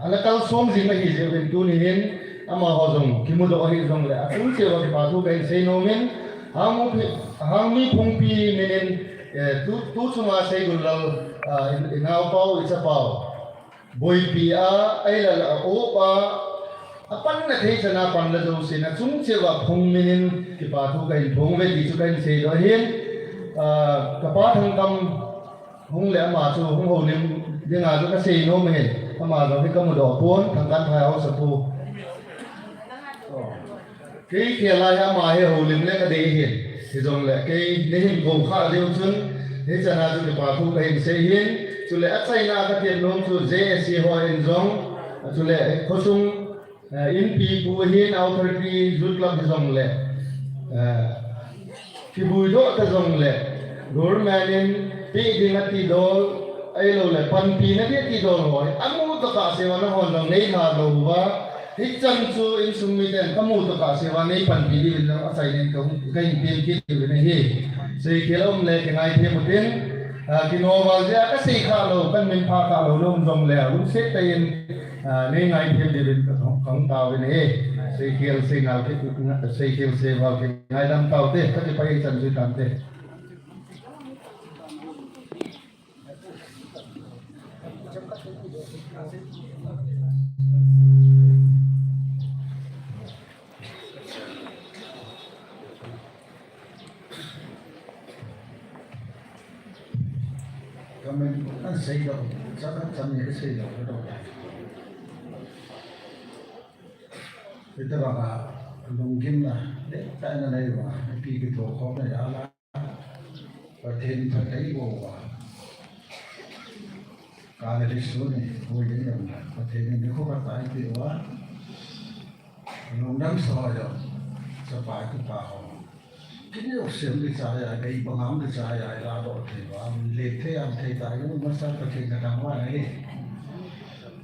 anh là cao xuống gì mà hi siêu bên tu niên ama ho dùng khi mua đồ hi dùng lệ cũng siêu cái bảo thu cái xây nô men ham mi phong pi nên tu sung mà Seigunlal nào bao ít bao bồi pi ấy là opa अपन न थे जना पन ल जो से न chung che wa phung min ki pa thu kai phung ve di chu kai se do hin ka pa thang kam hung le ma chu hung ho lim de nga ju ka se no me ma do hi ka mu do pon thang kan thai ho sa pu cái kia la ya ma he ho lim le ka de hin thì dòng le cái ne hin go kha de chun he जना ju ki pa thu kai se hin chu le achai na ka tiền nom chu JSC ho in jong chu le khosung in pi pu hiền authority rút làm cái dòng lệ khi bùi đỗ cái dòng lệ government in pi đi ngắt ti đô ai lâu lệ pan pi nó biết ti đô rồi amu tất cả sẽ vào nó hoàn dòng này mà lâu và hít chân chu in sung mi tên amu tất cả sẽ vào này pan pi đi bên nó chạy lên công cái tiền kia thì bên này hi xây kia ông lệ cái ngày thêm một tiếng khi nó vào ra cái xây khá lâu cái mình pha khá lâu luôn dòng lệ cũng xếp tiền nên ngày thêm đi bên không tàu bên này xây kia xây nào cái xây kia xây vào cái ngày năm tàu thế các cái bay chân dưới tạm thế mình ăn xây rồi chắc chắn những cái xây rồi cái đồ này bây giờ là lồng kim là để tại nơi này mà khi cái thổ khó này đã là và thêm phải thấy bộ cả cái số này vui đến rồi và thêm những khúc tại thì quá lồng đắm soi rồi sẽ phải cứ bảo cái điều sớm đi trái lại cái bằng áo đi trái lại là độ thì và liệt thế ăn thấy tại cái nó sao cái chuyện là đang qua này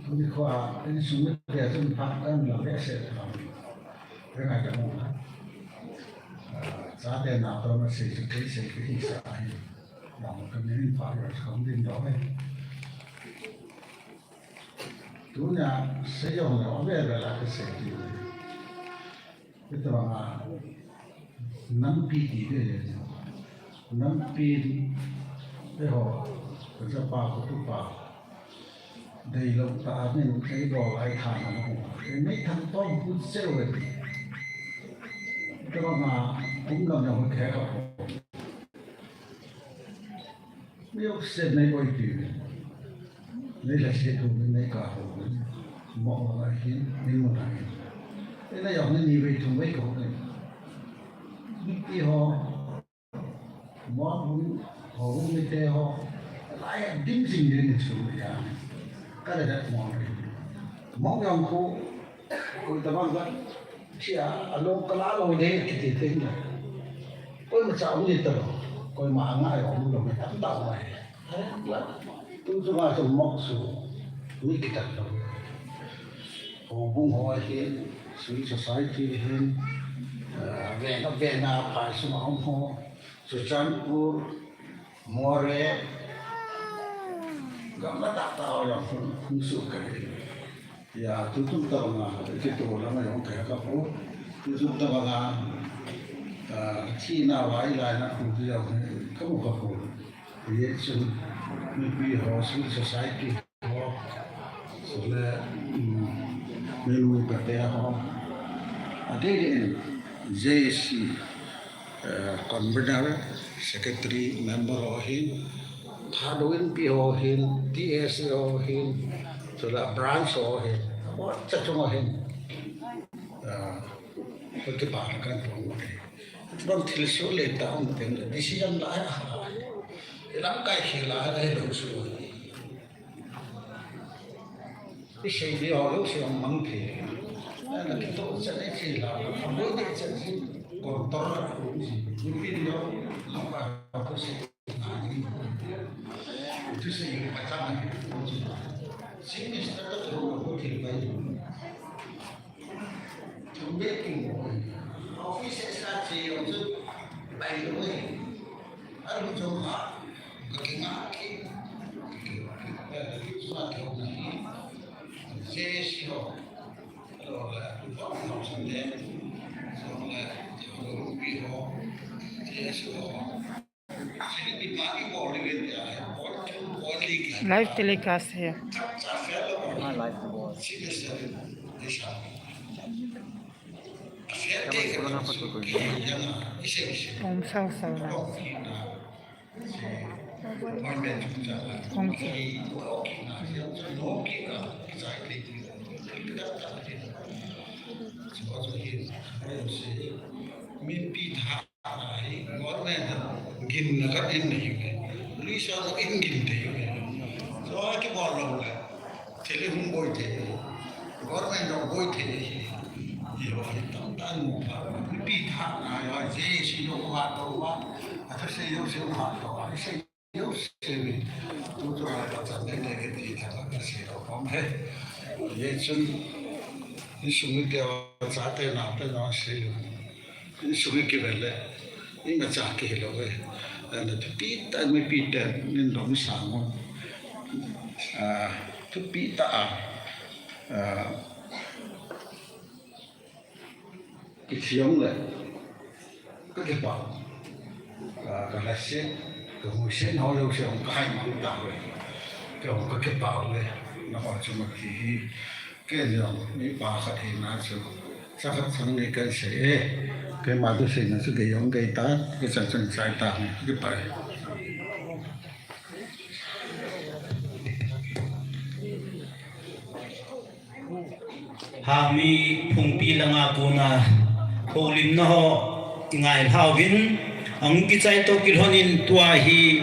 không biết qua cái số này để chúng ta ăn là vẽ sẽ làm cái này cái món giá tiền nào đó nó sẽ cái thị xã này là một cái nền phải là không đến đó này tú nhà xây dựng nó về là cái sẽ gì cái đó là năm pi gì đấy năm pi cái họ cái sao bao cái tu bao đây là ta nên cái đồ ai thằng nó cái mấy thằng to cũng xéo rồi cái mà cũng làm nhau cái khác không biết xem này bao nhiêu lấy lại xe thùng bên đây cả hồ mỏ lại hiến nên một ngày thế là dòng nên về thùng mấy cổ này đi họ món cũng họ cũng như thế họ lại dính gì đến sự việc cái này là món dòng cô ta mang ra chỉ alo cái lá lôi đấy cái gì này ôi mà sao như thế coi mà ngại họ muốn làm cái tao này tôi cho mà dùng móc số mấy cái thật đâu họ bung họ hiện sự society hiện về nào phải số ông họ số chăn của mua rẻ gắm nó đặt tao là không sự cái ya tôi chúng ta mà cái tổ là mà ông cái các phố tôi chúng ta là khi nào lại là không biết đâu có một cái phố thì chúng mình họ sự society họ số là mình nuôi cái thế họ ở đây JC convener secretary member họ hin Halloween pi họ hin TS họ hin số là branch họ hin họ chắc chắn họ hin cái bản cái phong này chúng ta số lệ tạo một cái decision lại làm cái gì là cái đầu số cái gì đi họ lúc nào mang thế là cái tổ chức này chỉ là mỗi cái chuyện gì còn to là cái gì những cái đó không phải có sự là những thứ gì mà ta này chính là tất cả đều có thể vậy chúng biết cái office sẽ chỉ ở chỗ bảy mươi ở chỗ họ cái ngã cái số theo này dễ hiểu rồi là học sinh đấy rồi là hiểu biết họ dễ hiểu sẽ bị mắc cái bỏ đi cái Live telecast here. Sao sao nào. Không chỉ. Mình bị thả lại ngón này là gìn là các em này lý do là em gìn thì do cái bò lồng này thì lấy không bôi thì ngón này nó bôi thì hiểu tổng tan một mình bị thả lại rồi dễ xin nó hoạt đâu quá thật sự yêu siêu hoạt đâu cái sự yêu siêu tôi cho là đặt ra đây cái gì thật là cái gì đâu không hết vậy chân cái số người tiêu giá tiền nào tới nó sẽ cái số người kia về nhưng mà trả cái là vậy là bị ta mới bị đen nên nó mới sáng không thứ bị ta cái tiếng này cái bảo cái là sẽ cái hồi sẽ nói đâu sẽ không có hành động tạo rồi cái bảo này nó hỏi cho mà cái điều mấy bà khát thì nó sẽ chắc chắn này cái sẽ cái mà tôi xin là sự cái giống cái tá cái sản xuất sai tạm cái bài Hami phungpi langa kuna holim no ngai hawin ang kichai to kilhonin tua hi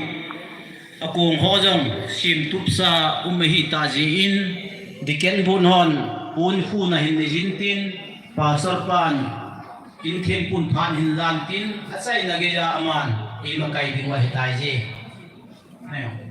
akung hojong sim tupsa umhi taji in diken bun hon pun khu na hin jintin pasar pan in thiên pun phan hin lan tin achai na ge ya aman i makai ding wa hitai ji nè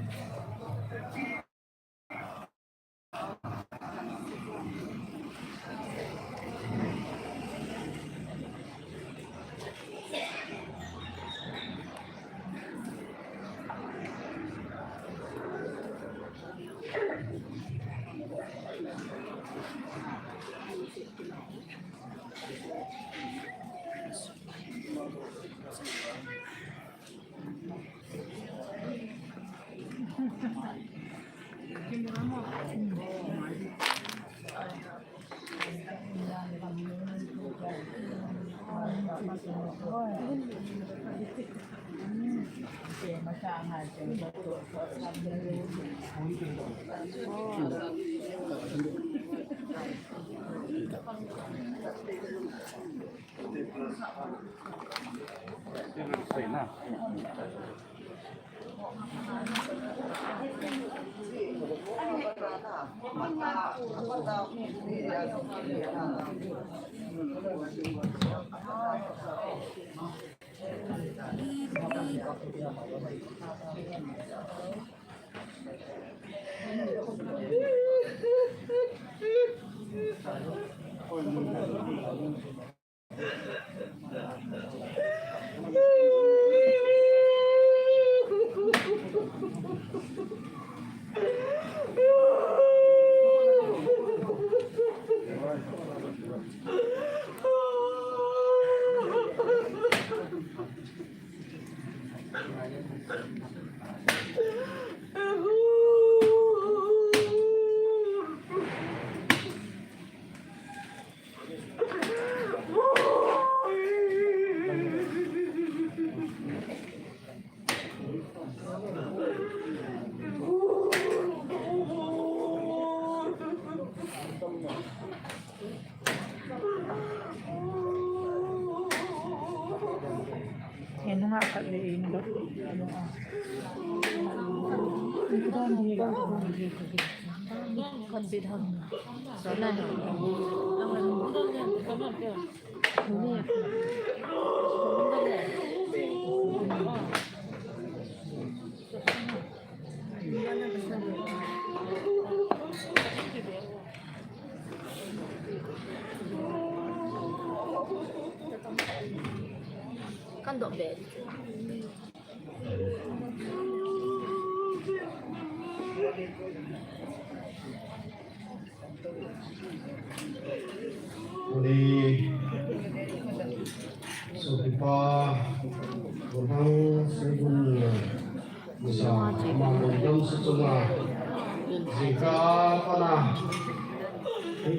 Yan nga kaliin do. Kan dok bed. Uli Sopipa Kurang Seigunlal Misao Mamundam Chunga Jika panah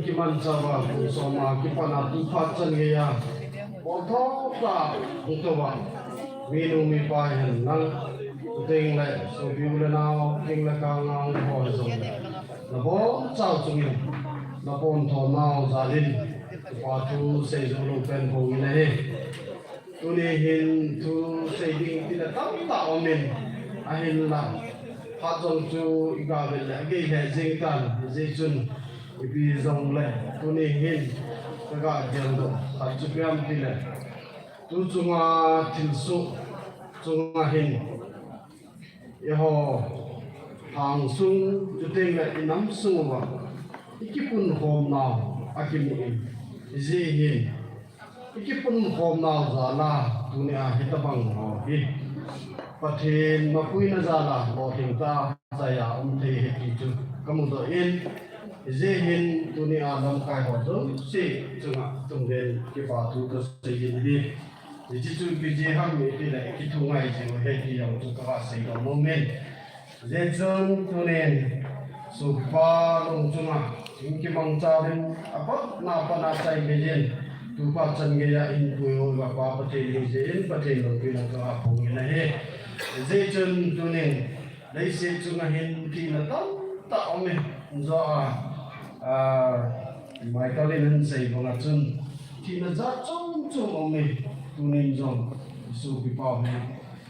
kiman chah soma kipana tupat changya bothok ta utowa minu mi pa hen nang ting le so biu le nao ting le ka ngao ho so na bo chao chung na pon tho nao za lin pa tu se zo lo pen ho ne he tu ne hin tu se ding ti na tam ta o min a hin la ha jong chu ga be le ge he jing tan je chun ipi zong le tu ne hin ka jeng do ha chu piam ti le tu chunga thil su chunga hin ye ho hang sung tu teng le inam sung wa ikipun hom na akim je hin ikipun hom na za la tu ne a hitabang ho hi pathin ma pui na za la lo thing ta za ya the he chu kamu do in je hin tu ne a lam kai ho do si chunga tung den ki pa tu to se yin di ji chu ki je ham mi ti le ki thu ngai je he ti yang tu ka se do mo men je chun tu ne su pa long chunga ki mang cha den apa na pa na sai me jen tu pa chan ge ya in pu yo ba pa pa te ni je in pa te lo ki na ka a phong na he je chun tu ne dai se chunga hin ki na ta o me zo mai ka lên sei bo na chun ki na za chung chung o me tu nin jong su bi pa me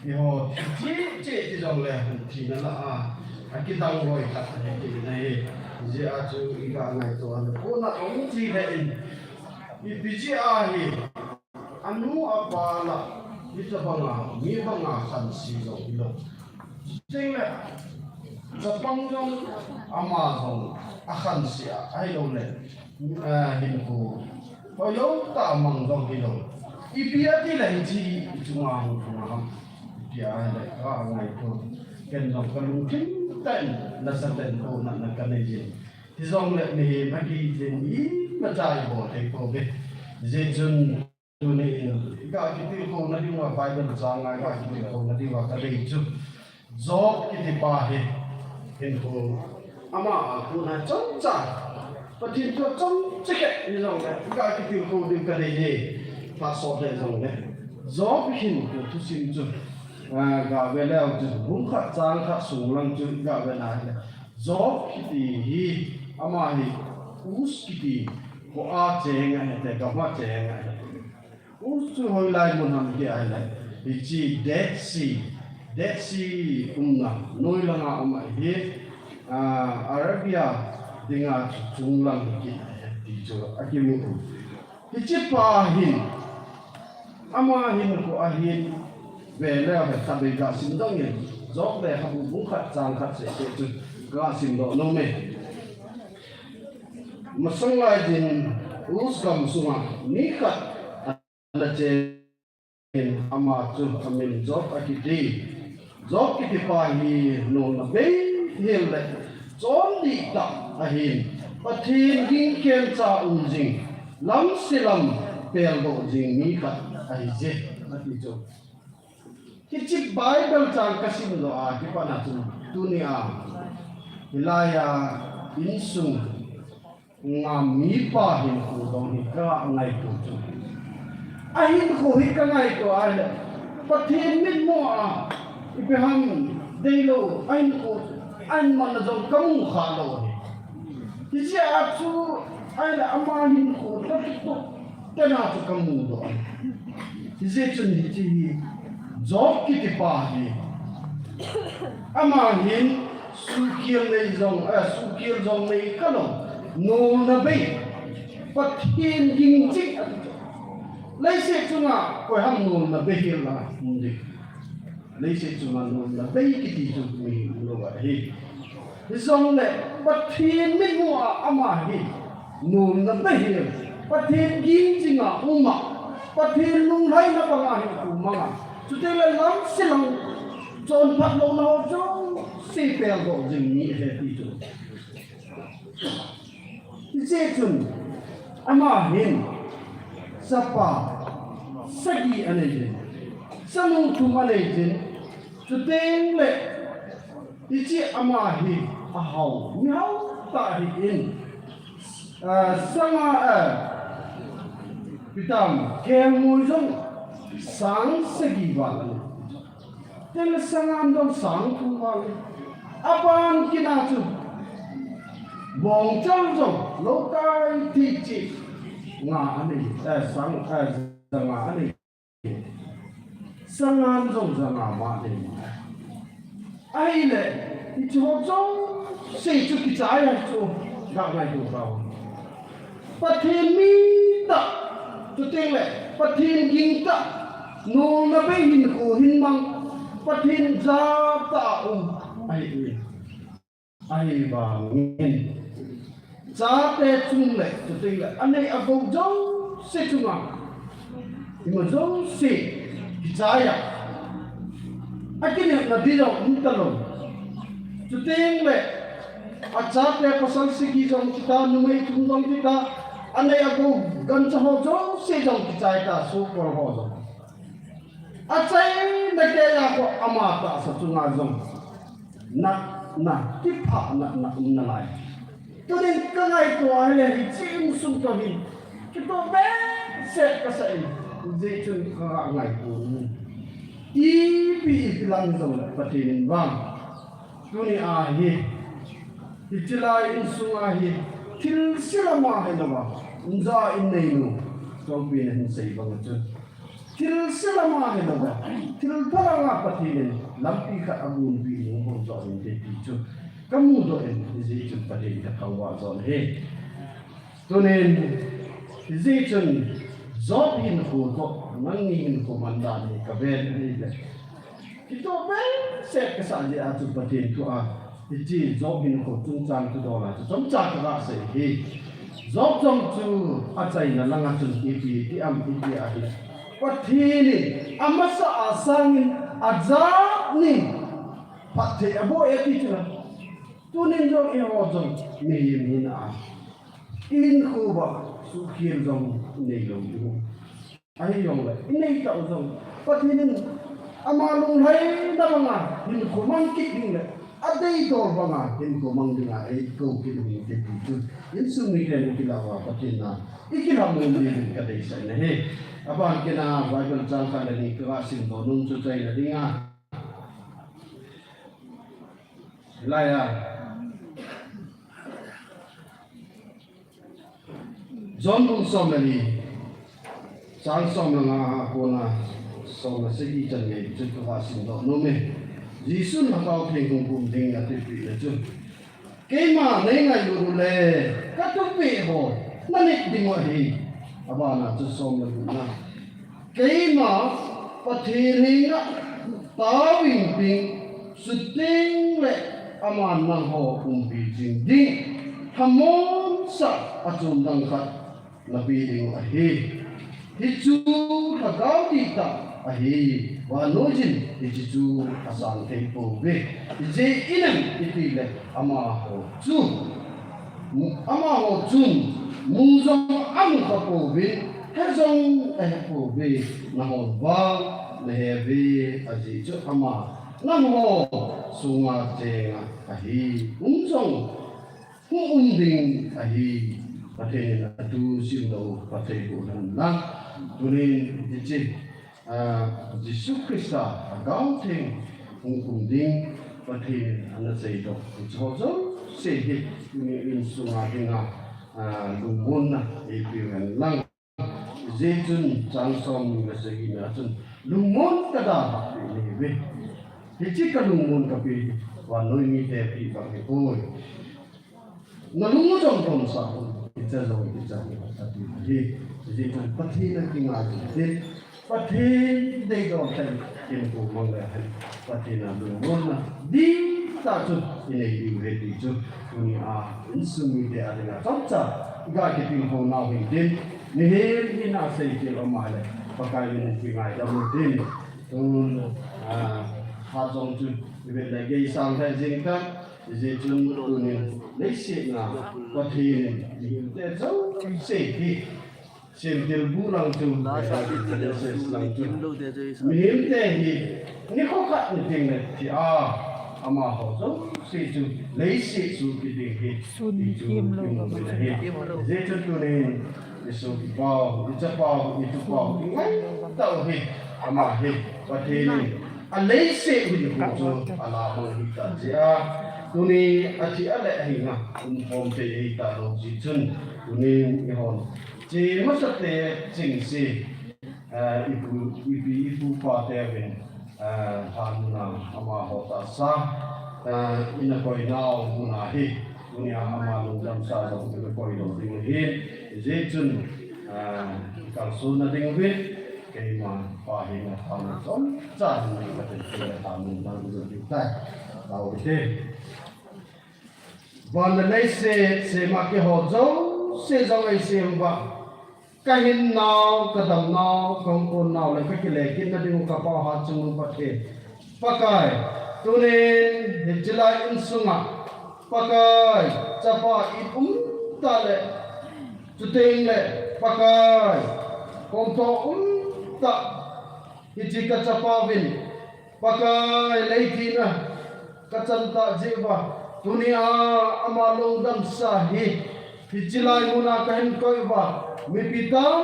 ni ho ti che ti jong le ti na la a ki dang roi ta ne ki na he je a chu i ga ngai to an ko na ong ti he in i bi ji a hi anu a pa la ni ta ba nga mi ba nga san si jong lo jing le za pang jong ama jong a khan si a ai lo le hin ko poi lo ta mang jong hi lo i pia ti lai chi chunga hu chunga pia le ka ngai to ken jong ka lu kin ten na sa ten ko na ka nei ji ti jong le ni ma ki jin i ma chai bo te ko be je chun tu ne ka ki ti ko na di wa bible cha ngai ka ki ko na di wa ka dei chu job ki ti pa he hin ko ama ku na chong cha pathin to chong che ke ni jong le ka ki ti ko di ka dei ji phát sọt để dòng đấy gió hình của thu sinh chun gà về leo chun cũng khát trang khát sung lăng chun gà về này gió kiti hi ama hi us kiti ko a cheng ai te ka ma cheng ai us chu hoi lai mun ham ki ai lai hi chi Dead Sea noi langa ama hi Arabia dinga chung lang ki ti cho akimu hi chi pa hin ama hin ko a hin về leo phải tập về gà xin đông nhỉ gió về học cũng khát trang khát sẽ tự gà xin độ nông mê mà xong lại thì út cầm suma ní khát là chế ama chu amin gió akiti pa hi no na be hiền lại chốn đi tập hin và thiên kinh kiên cha jing lắm se lam pel độ jing ní khát ai je ati cho Kichik Bible chang kasim do a kipana dunia hilaya insung ngami pa hin ko dong hi ka ngai ko chu a hin ko hi ka ngai ko a pathin min mo a ibeham deilo ain ko an man jong kamu kha lo ni ji a chu ai la ama hin ko ta to ta na chu kamu do ji chun hi ji job kiti pa hi ama hin sukil zong nei kalo no na be pathin ging chik lấy xe chunga ko ham no na be hi la mundi lấy xe chunga no na be kiti chu mi lo wa hi zong le pathin mi mo ama hi no na be hi pathin ging chinga uma pathin lung lai na ba hi ku ma chúng ta là lắm sẽ lòng tròn phát lộ nào cho xe bèo độ dừng nhị hệ tí chủ dễ chừng ama hin sapa sagi anh ấy sanu thum anh ấy chúng ta lệ đi chơi ama hin a hậu nhau ta hin sama pitam kem mui giống sáng segi wala tel sangam dong sang thu wala apan kina chu bong chang jong lo tai ti chi nga ani sang nga ani sangam jong nga ma ni ai le ti chu jong se chu ki chai ya chu ga ngai tu rao pathin mi ta tu teng le pathin ging ta no na be hin ko hin mang pathin za ta ai ba ngin za te chung le tu te le anei abo jo se chunga ima jo se kijaya akine na dilo mutalo tu te le acha te pasal se ki jong kita numei chung jong kita anei abo gan cha ho jo se jong kijaya ta su ko ho jo achai na ke ya ko amata sa chunga zong na ki pha na lai to den ka ngai ko ai le chim sum to hin ki to be set ka sai je chun ka ngai ko i bi lang zong patin wang tuni a hi chilai in sunga hi til silama he lawa unza in nei nu to bi hin sei bang chun til selama he lawa til paranga pathin lampi kha abun bi no ho zo in te ti chu kamu do en ji chun pathin ka kawa zon he tunen ji chun job in ko ko mangi in ko manda ni ka ben ni le kito ben set ka sa ji a chu pathin tu a ji job in ko chung chang tu do la chom cha ka se he job chom chu a chai na langa chun ti am ti a hi pathini amasa asangin azani pathe abo etitula tunin jong e hojong ni na in khuba sukhir jong nei lo du ai yong la nei ta jong pathinin amalung hai da manga hin khomang ki ding le Adai dor banga kin ko mang dinga ai ko ki dum ke tu in sum ni den ki lawa patina ikira mo ni ka dei sai na he aban kena bible chang ka ni ka sin do nun chu chai na dinga laya John dun som ni chang som nga ko na som na se ki chan ni chu ka sin do no me Jisun hakau thengkung kum ding na tipi na chu. Kema nenga yuru le katupi ho nanik dingo hi abana chu som na na. Kema pathiringa tawing ping suting le aman nang ho kumpi jing ding hamon sa achum dang khat nabi ding a hi hichu hakau ti ta a hi wa nojin ichu asang tempo be je inam itile ama ho chu muzong am ka po be hazong po be na ho ba le be aji chu ama nam ho sunga che a hi umsong ding a hi pathe na tu sim lo pathe ko nan tunin je Jisu Krista agau thing ung ding pathe ana sei do chojo sei hi ni in sunga dinga lumun na e pian lang zetun changsom ga segi na chun lumun ka da ni ve hi ka lumun ka pi wa noi ni te pi ba ke oi na lumun jong tom sa cha zo cha ni ta ti hi zetun pathe na kinga ji Pathin they don't tell in who Monga Patina Lumona, D. Tatu in a you ready to Tuni are insumi de Adina Topta, Gaketing home now in din, Nihil in our say till on my leg, Pakayan in my double din, Tun has on to with the gay sound has in come, is it to they sit now, Pathin, that's all say he. Sentil bulang tu, lang tu. Mihim teh ni kau kat ni tinggal ti ama hozo si tu leisi su kiding hit. Zetu tu ni isu pau, itu pau, ingai tahu hit ama hit. Pati ni leisi hidup hozo ala hita dia. Tuni aci ada hinga pom te hita lo jitun tuni ihon. Chỉ mất rất là chính sĩ, ibu partai han na ama hota sa, ina koi nao guna hi, dunia ama lundam sa jauh kita koi dong ding hi, zetun kalsun na ding hi, kema pahin na han son, jan na kita han lundam kita tahu itu. Ban lai se makai hojo se jangai se mbak. Kahin now, kadam now, kongkon now, like Kakile, Kina di Mukapa, Hatchung Pate. Pakai, Tunin, Hijila in Sunga, Pakai, Chapa, Tale, Tutingle, Pakai, Konto, Ta, Hijika Chapavin, Pakai, Leitina, Kachanta Jiva, Tunia, Amalong Damsa, Hijila Muna Kahin Koiva. Mipitam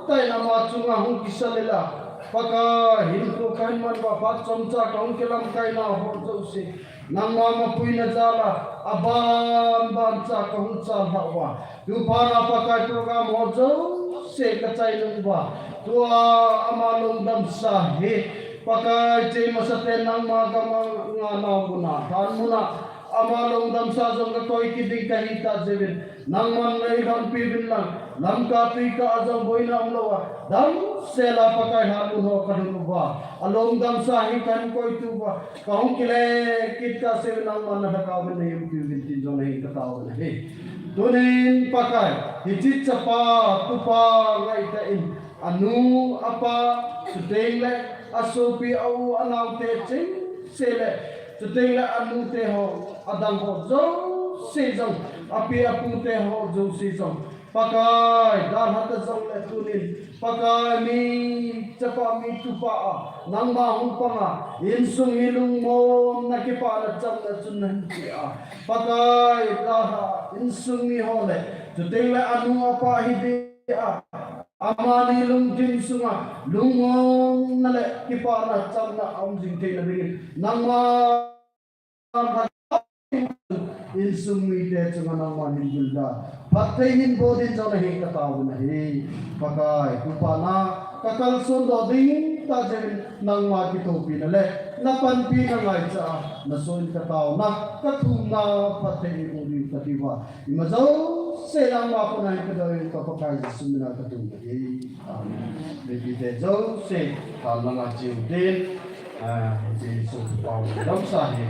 tay nama chunga hung kisalela paka hinko kain man ba pat chomcha kaung kelam kai na ho josi nangma ma puina jala aban ban cha kaung cha hawa tu para paka program ho jo se kachai lung ba tua amalung damsa he paka je masate nangma gama ngana guna han muna amalung damsa jong ka koi kiding kahita jebin nangman nei han pibin lang Lamka pika azam boina umlawa dam sela pakai halu ho kadun ba alom dam sahi kan koi tu ba kahung kile kita se nang mana hakaw ne yum tu binti jong nei kataw ne he tunin pakai hijit chapa tupa ngai ta in anu apa sudengle asopi au anau te ching sele sudengle anu te ho adang ho zo se jong api apu te ho zo se jong pakai dan hata zong le tunin pakai mi cepa mi tupa nang mahung panga insung hilung mo nakipa na cham na chunan dia pakai dah insung mi hole juteng le anu apa hidia amani lung jin sunga lungong nale kipa na cham na om jing te na dingin nang ma insung mi de chunga nang ma nin gulda patein bodin jana he kataw na he pakai kupana kakal sondo ding ta jen nang ma ki topi na le na pan pi na ngai cha na soin kataw na kathunga patein uri katiwa imazau se lang ma ko na ka daw ka pakai sumina katung he amen de zo se ta langa chiu din je so pau damsa he